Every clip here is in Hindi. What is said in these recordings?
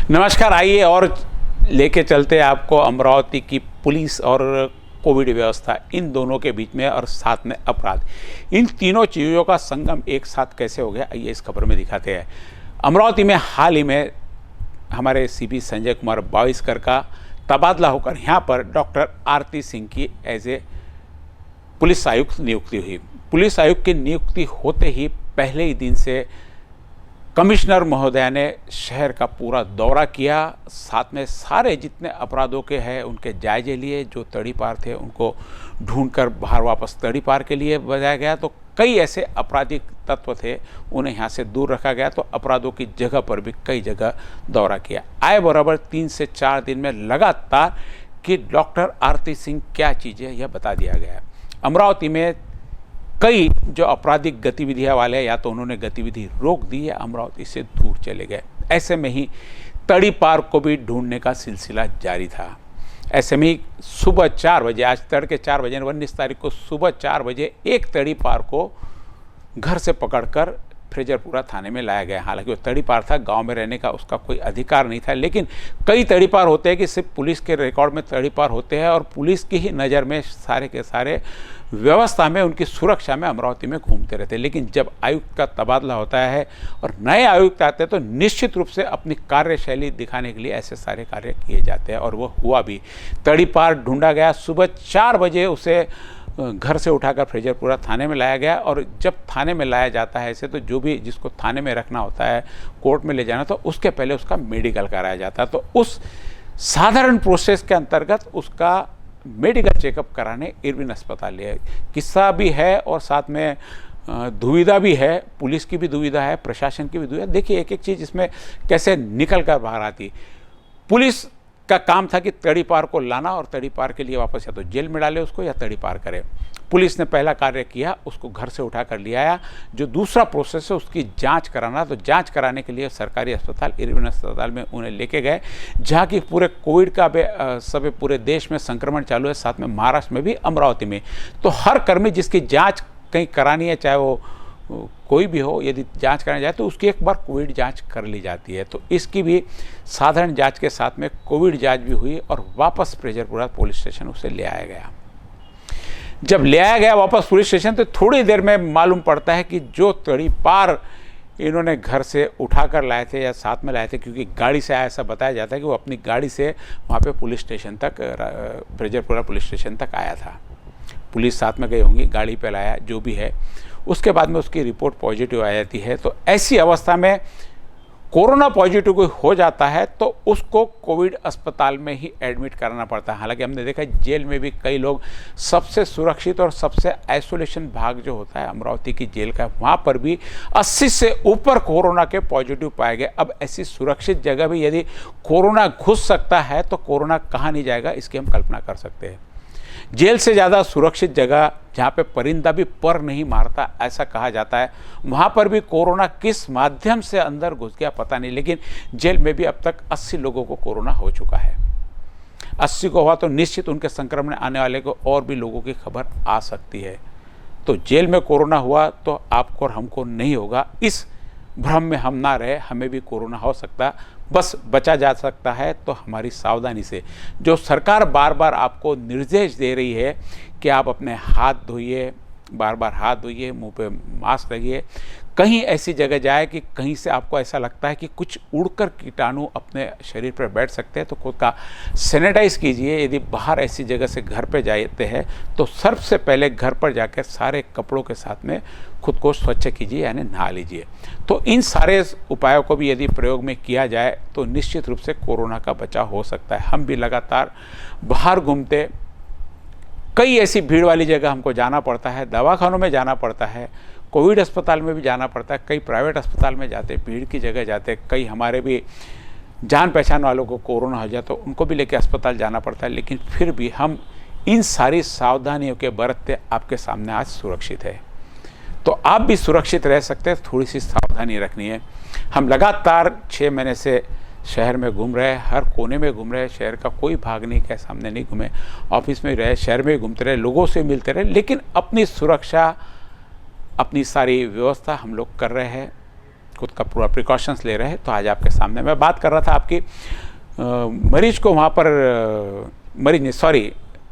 नमस्कार। आइए और लेके चलते हैं आपको अमरावती की पुलिस और कोविड व्यवस्था, इन दोनों के बीच में और साथ में अपराध, इन तीनों चीज़ों का संगम एक साथ कैसे हो गया, आइए इस खबर में दिखाते हैं। अमरावती में हाल ही में हमारे सीपी संजय कुमार बाविस्कर का तबादला होकर यहाँ पर डॉक्टर आरती सिंह की एज ए पुलिस आयुक्त नियुक्ति हुई। पुलिस आयुक्त की नियुक्ति होते ही पहले ही दिन से कमिश्नर महोदया ने शहर का पूरा दौरा किया, साथ में सारे जितने अपराधों के हैं उनके जायजे लिए। जो तड़ीपार थे उनको ढूंढकर बाहर वापस तड़ीपार के लिए भेजा गया। तो कई ऐसे आपराधिक तत्व थे, उन्हें यहाँ से दूर रखा गया। तो अपराधों की जगह पर भी कई जगह दौरा किया। आए बराबर 3 से 4 दिन में लगातार कि डॉक्टर आरती सिंह क्या चीज़ है यह बता दिया गया। अमरावती में कई जो आपराधिक गतिविधियां वाले या तो उन्होंने गतिविधि रोक दी या अमरावती से दूर चले गए। ऐसे में ही तड़ीपार को भी ढूंढने का सिलसिला जारी था। ऐसे में ही सुबह 4 बजे, आज तड़के 4 बजे 19 तारीख को सुबह 4 बजे एक तड़ीपार को घर से पकड़कर फ्रेजरपुरा थाने में लाया गया। हालांकि वो तड़ीपार था, गांव में रहने का उसका कोई अधिकार नहीं था, लेकिन कई तड़ीपार होते हैं कि सिर्फ पुलिस के रिकॉर्ड में तड़ीपार होते हैं और पुलिस की ही नज़र में सारे के सारे व्यवस्था में, उनकी सुरक्षा में अमरावती में घूमते रहते हैं। लेकिन जब आयुक्त का तबादला होता है और नए आयुक्त आते हैं तो निश्चित रूप से अपनी कार्यशैली दिखाने के लिए ऐसे सारे कार्य किए जाते हैं और वो हुआ भी। तड़ीपार ढूंढा गया, सुबह 4 बजे उसे घर से उठाकर फ्रेजरपुरा थाने में लाया गया। और जब थाने में लाया जाता है ऐसे, तो जो भी जिसको थाने में रखना होता है, कोर्ट में ले जाना, तो उसके पहले उसका मेडिकल कराया जाता है। तो उस साधारण प्रोसेस के अंतर्गत उसका मेडिकल चेकअप कराने इरविन अस्पताल लिया। किस्सा भी है और साथ में दुविधा भी है, पुलिस की भी दुविधा है, प्रशासन की भी दुविधा। देखिए एक एक चीज़ इसमें कैसे निकल कर बाहर आती। पुलिस का काम था कि तड़ीपार को लाना और तड़ीपार के लिए वापस या तो जेल में डाले उसको या तड़ीपार करे। पुलिस ने पहला कार्य किया, उसको घर से उठा कर ले आया। जो दूसरा प्रोसेस है उसकी जांच कराना, तो जांच कराने के लिए सरकारी अस्पताल इरविन अस्पताल में उन्हें लेके गए, जहाँ की पूरे कोविड का सब पूरे देश में संक्रमण चालू है, साथ में महाराष्ट्र में भी, अमरावती में। तो हर कर्मी जिसकी जाँच कहीं करानी है, चाहे वो कोई भी हो, यदि जांच कराने जाए तो उसकी एक बार कोविड जांच कर ली जाती है। तो इसकी भी साधारण जांच के साथ में कोविड जांच भी हुई और वापस फ्रेजरपुरा पुलिस स्टेशन उसे ले आया गया। जब ले आया गया वापस पुलिस स्टेशन, तो थोड़ी देर में मालूम पड़ता है कि जो तड़ीपार इन्होंने घर से उठा कर लाए थे या साथ में लाए थे, क्योंकि गाड़ी से आया, ऐसा बताया जाता है कि वो अपनी गाड़ी से वहाँ पे पुलिस स्टेशन तक, फ्रेजरपुरा पुलिस स्टेशन तक आया था। पुलिस साथ में गई होंगी, गाड़ी पे लाया, जो भी है। उसके बाद में उसकी रिपोर्ट पॉजिटिव आ जाती है। तो ऐसी अवस्था में कोरोना पॉजिटिव कोई हो जाता है तो उसको कोविड अस्पताल में ही एडमिट कराना पड़ता है। हालांकि हमने देखा जेल में भी कई लोग, सबसे सुरक्षित और सबसे आइसोलेशन भाग जो होता है अमरावती की जेल का, वहाँ पर भी 80 से ऊपर कोरोना के पॉजिटिव पाए गए। अब ऐसी सुरक्षित जगह भी यदि कोरोना घुस सकता है तो कोरोना कहाँ नहीं जाएगा, इसकी हम कल्पना कर सकते हैं। जेल से ज़्यादा सुरक्षित जगह जहाँ पे परिंदा भी पर नहीं मारता, ऐसा कहा जाता है, वहाँ पर भी कोरोना किस माध्यम से अंदर घुस गया पता नहीं। लेकिन जेल में भी अब तक 80 लोगों को कोरोना हो चुका है। 80 को हुआ तो निश्चित उनके संक्रमण आने वाले को और भी लोगों की खबर आ सकती है। तो जेल में कोरोना हुआ तो आपको और हमको नहीं होगा, इस भ्रम में हम ना रहे। हमें भी कोरोना हो सकता, बस बचा जा सकता है तो हमारी सावधानी से। जो सरकार बार बार आपको निर्देश दे रही है कि आप अपने हाथ धोइए, बार बार हाथ धोइए, मुंह पे मास्क लगिए, कहीं ऐसी जगह जाए कि कहीं से आपको ऐसा लगता है कि कुछ उड़कर कीटाणु अपने शरीर पर बैठ सकते हैं, तो खुद का सैनिटाइज कीजिए। यदि बाहर ऐसी जगह से घर पे जाते हैं तो सबसे पहले घर पर जाकर सारे कपड़ों के साथ में खुद को स्वच्छ कीजिए, यानी नहा लीजिए। तो इन सारे उपायों को भी यदि प्रयोग में किया जाए तो निश्चित रूप से कोरोना का बचाव हो सकता है। हम भी लगातार बाहर घूमते, कई ऐसी भीड़ वाली जगह हमको जाना पड़ता है, दवाखानों में जाना पड़ता है, कोविड अस्पताल में भी जाना पड़ता है, कई प्राइवेट अस्पताल में जाते, भीड़ की जगह जाते, कई हमारे भी जान पहचान वालों को कोरोना हो जाए तो उनको भी लेकर अस्पताल जाना पड़ता है। लेकिन फिर भी हम इन सारी सावधानियों के बरतते आपके सामने आज सुरक्षित है। तो आप भी सुरक्षित रह सकते हैं, थोड़ी सी सावधानी रखनी है। हम लगातार 6 महीने से शहर में घूम रहे हैं, हर कोने में घूम रहे हैं, शहर का कोई भाग नहीं के सामने नहीं घूमे, ऑफिस में रहे, शहर में घूमते रहे, लोगों से मिलते रहे, लेकिन अपनी सुरक्षा, अपनी सारी व्यवस्था हम लोग कर रहे हैं। खुद का पूरा प्रिकॉशंस ले रहे हैं। तो आज आपके सामने मैं बात कर रहा था आपकी मरीज को वहाँ पर मरीज नहीं सॉरी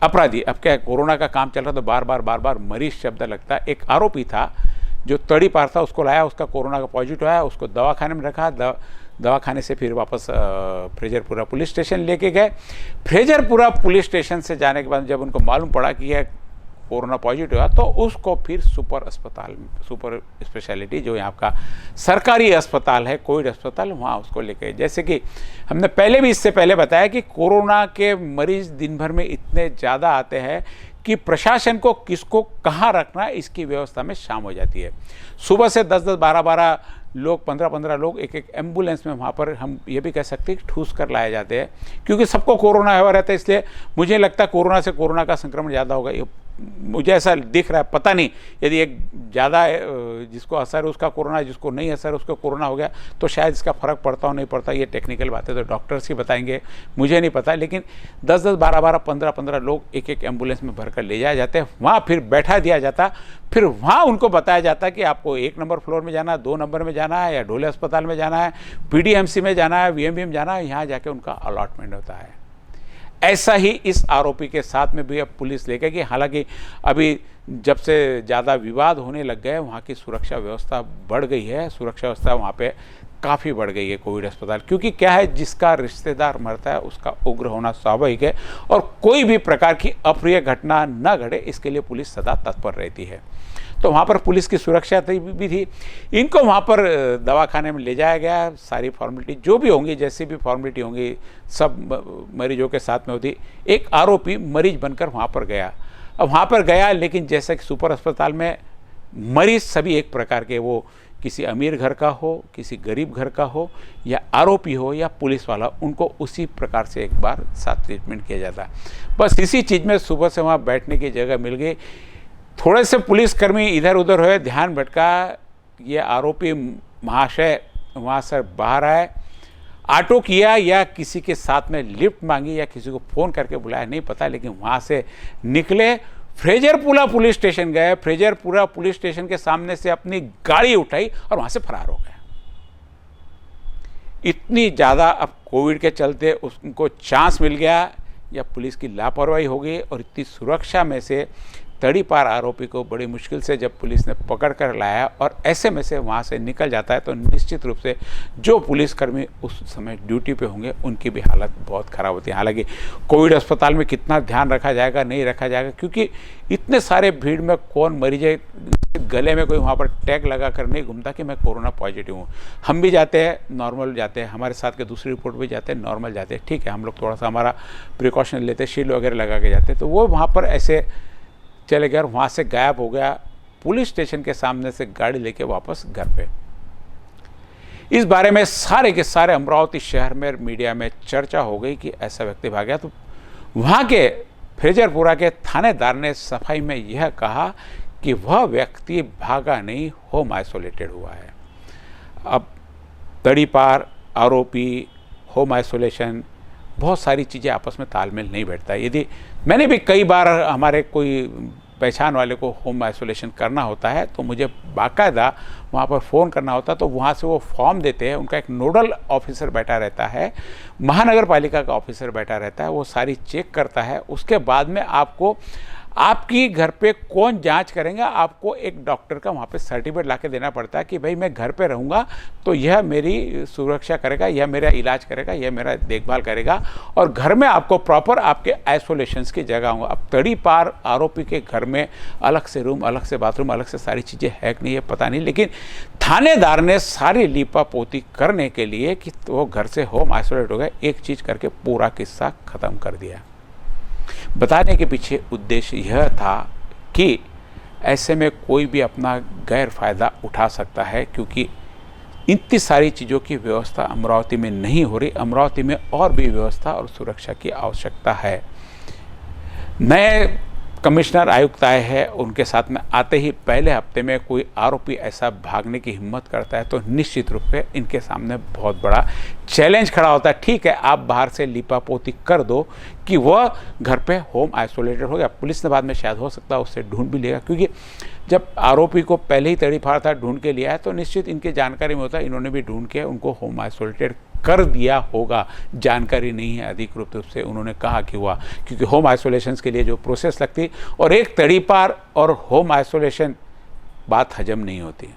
अपराधी, अब क्या कोरोना का काम चल रहा तो बार बार मरीज शब्द लगता है। एक आरोपी था जो तड़ी पार था, उसको लाया, उसका कोरोना का पॉजिटिव आया, उसको दवाखाने में रखा, दवाखाने से फिर वापस फ्रेजरपुरा पुलिस स्टेशन लेके गए। फ्रेजरपुरा पुलिस स्टेशन से जाने के बाद जब उनको मालूम पड़ा कि यह कोरोना पॉजिटिव हुआ तो उसको फिर सुपर स्पेशलिटी जो यहाँ का सरकारी अस्पताल है, कोविड अस्पताल, वहाँ उसको लेके। जैसे कि हमने पहले भी इससे पहले बताया कि कोरोना के मरीज दिन भर में इतने ज़्यादा आते हैं कि प्रशासन को किसको कहाँ रखना है इसकी व्यवस्था में शाम हो जाती है। सुबह से 10-10, 12-12 लोग, 15-15 लोग एक एम्बुलेंस में वहाँ पर हम ये भी कह सकते हैं कि ठूस कर लाए जाते हैं, क्योंकि सबको कोरोना हुआ रहता है। इसलिए मुझे लगता है कोरोना से कोरोना का संक्रमण ज़्यादा होगा, ये मुझे ऐसा दिख रहा है। पता नहीं यदि एक ज़्यादा जिसको असर है उसका कोरोना, जिसको नहीं असर उसको कोरोना हो गया तो शायद इसका फ़र्क पड़ता हो नहीं पड़ता, ये टेक्निकल बातें तो डॉक्टर्स ही बताएंगे, मुझे नहीं पता। लेकिन 10-10, 12-12, 15-15 लोग एक एम्बुलेंस में भरकर ले जाए जाते हैं, वहाँ फिर बैठा दिया जाता, फिर वहाँ उनको बताया जाता कि आपको 1 नंबर फ्लोर में जाना है, 2 नंबर में जाना है, या ढोले अस्पताल में जाना है, PDMC में जाना है, VMB में जाना है, यहाँ जाके उनका अलॉटमेंट होता है। ऐसा ही इस आरोपी के साथ में भी अब पुलिस लेकर कि हालांकि अभी जब से ज़्यादा विवाद होने लग गए वहाँ की सुरक्षा व्यवस्था बढ़ गई है, सुरक्षा व्यवस्था वहाँ पे काफ़ी बढ़ गई है कोविड अस्पताल, क्योंकि क्या है, जिसका रिश्तेदार मरता है उसका उग्र होना स्वाभाविक है और कोई भी प्रकार की अप्रिय घटना न घटे इसके लिए पुलिस सदा तत्पर रहती है। तो वहाँ पर पुलिस की सुरक्षा भी थी। इनको वहाँ पर दवाखाने में ले जाया गया, सारी फॉर्मेलिटी जो भी होंगी, जैसी भी फॉर्मेलिटी होंगी सब मरीजों के साथ में होती। एक आरोपी मरीज बनकर वहाँ पर गया, अब वहाँ पर गया, लेकिन जैसा कि सुपर अस्पताल में मरीज सभी एक प्रकार के, वो किसी अमीर घर का हो, किसी गरीब घर का हो, या आरोपी हो या पुलिस वाला, उनको उसी प्रकार से एक बार साथ ट्रीटमेंट किया जाता है। बस इसी चीज़ में सुबह से वहाँ बैठने की जगह मिल गई। थोड़े से पुलिसकर्मी इधर उधर हुए, ध्यान भटका, ये आरोपी महाशय वहाँ से बाहर आए, ऑटो किया या किसी के साथ में लिफ्ट मांगी या किसी को फ़ोन करके बुलाया नहीं पता, लेकिन वहाँ से निकले, फ्रेजरपुरा पुलिस स्टेशन गए, फ्रेजरपुरा पुलिस स्टेशन के सामने से अपनी गाड़ी उठाई और वहाँ से फरार हो गए। इतनी ज़्यादा अब कोविड के चलते उनको चांस मिल गया या पुलिस की लापरवाही हो गई, और इतनी सुरक्षा में से तड़ी पार आरोपी को बड़ी मुश्किल से जब पुलिस ने पकड़ कर लाया और ऐसे में से वहाँ से निकल जाता है, तो निश्चित रूप से जो पुलिसकर्मी उस समय ड्यूटी पे होंगे उनकी भी हालत बहुत ख़राब होती है। हालांकि कोविड अस्पताल में कितना ध्यान रखा जाएगा, नहीं रखा जाएगा, क्योंकि इतने सारे भीड़ में कौन मरीज है, गले में कोई वहाँ पर टैग लगा कर नहीं घूमता कि मैं कोरोना पॉजिटिव हूँ। हम भी जाते हैं नॉर्मल जाते हैं, हमारे साथ के दूसरी रिपोर्ट भी जाते हैं नॉर्मल जाते हैं, ठीक है, हम लोग थोड़ा सा हमारा प्रिकॉशन लेते हैं, शील्ड वगैरह लगा के जाते हैं, तो वो वहाँ पर ऐसे चले गए, वहाँ से गायब हो गया, पुलिस स्टेशन के सामने से गाड़ी लेके वापस घर पे। इस बारे में सारे के सारे अमरावती शहर में मीडिया में चर्चा हो गई कि ऐसा व्यक्ति भाग गया। तो वहाँ के फ्रेजरपुरा के थानेदार ने सफाई में यह कहा कि वह व्यक्ति भागा नहीं, होम आइसोलेटेड हुआ है। अब तड़ी पार आरोपी, होम आइसोलेशन, बहुत सारी चीज़ें आपस में तालमेल नहीं बैठता है। यदि मैंने भी कई बार हमारे कोई पहचान वाले को होम आइसोलेशन करना होता है तो मुझे बाकायदा वहाँ पर फ़ोन करना होता है, तो वहाँ से वो फॉर्म देते हैं, उनका एक नोडल ऑफिसर बैठा रहता है, महानगर पालिका का ऑफिसर बैठा रहता है, वो सारी चेक करता है। उसके बाद में आपको आपकी घर पे कौन जांच करेंगे, आपको एक डॉक्टर का वहाँ पे सर्टिफिकेट लाके देना पड़ता है कि भाई मैं घर पे रहूँगा तो यह मेरी सुरक्षा करेगा, यह मेरा इलाज करेगा, यह मेरा देखभाल करेगा, और घर में आपको प्रॉपर आपके आइसोलेशंस की जगह होगा। अब तड़ी पार आरोपी के घर में अलग से रूम, अलग से बाथरूम, अलग से सारी चीज़ें है कि नहीं है पता नहीं, लेकिन थानेदार ने सारी लीपा पोती करने के लिए कि वो घर से होम आइसोलेट हो गए, एक चीज़ करके पूरा किस्सा ख़त्म कर दिया। बताने के पीछे उद्देश्य यह था कि ऐसे में कोई भी अपना गैर फायदा उठा सकता है, क्योंकि इतनी सारी चीज़ों की व्यवस्था अमरावती में नहीं हो रही। अमरावती में और भी व्यवस्था और सुरक्षा की आवश्यकता है। मैं कमिश्नर आयुक्त आए हैं, उनके साथ में आते ही पहले हफ्ते में कोई आरोपी ऐसा भागने की हिम्मत करता है तो निश्चित रूप से इनके सामने बहुत बड़ा चैलेंज खड़ा होता है। ठीक है, आप बाहर से लिपापोती कर दो कि वह घर पे होम आइसोलेटेड हो गया, पुलिस ने बाद में शायद हो सकता है उससे ढूंढ भी लेगा, क्योंकि जब आरोपी को पहले ही तड़ीफाड़ था ढूंढ के लिया है तो निश्चित इनके जानकारी में होता है, इन्होंने भी ढूंढ के उनको होम आइसोलेटेड कर दिया होगा। जानकारी नहीं है अधिकृत रूप से, उन्होंने कहा कि हुआ, क्योंकि होम आइसोलेशन के लिए जो प्रोसेस लगती और एक तड़ीपार और होम आइसोलेशन बात हजम नहीं होती।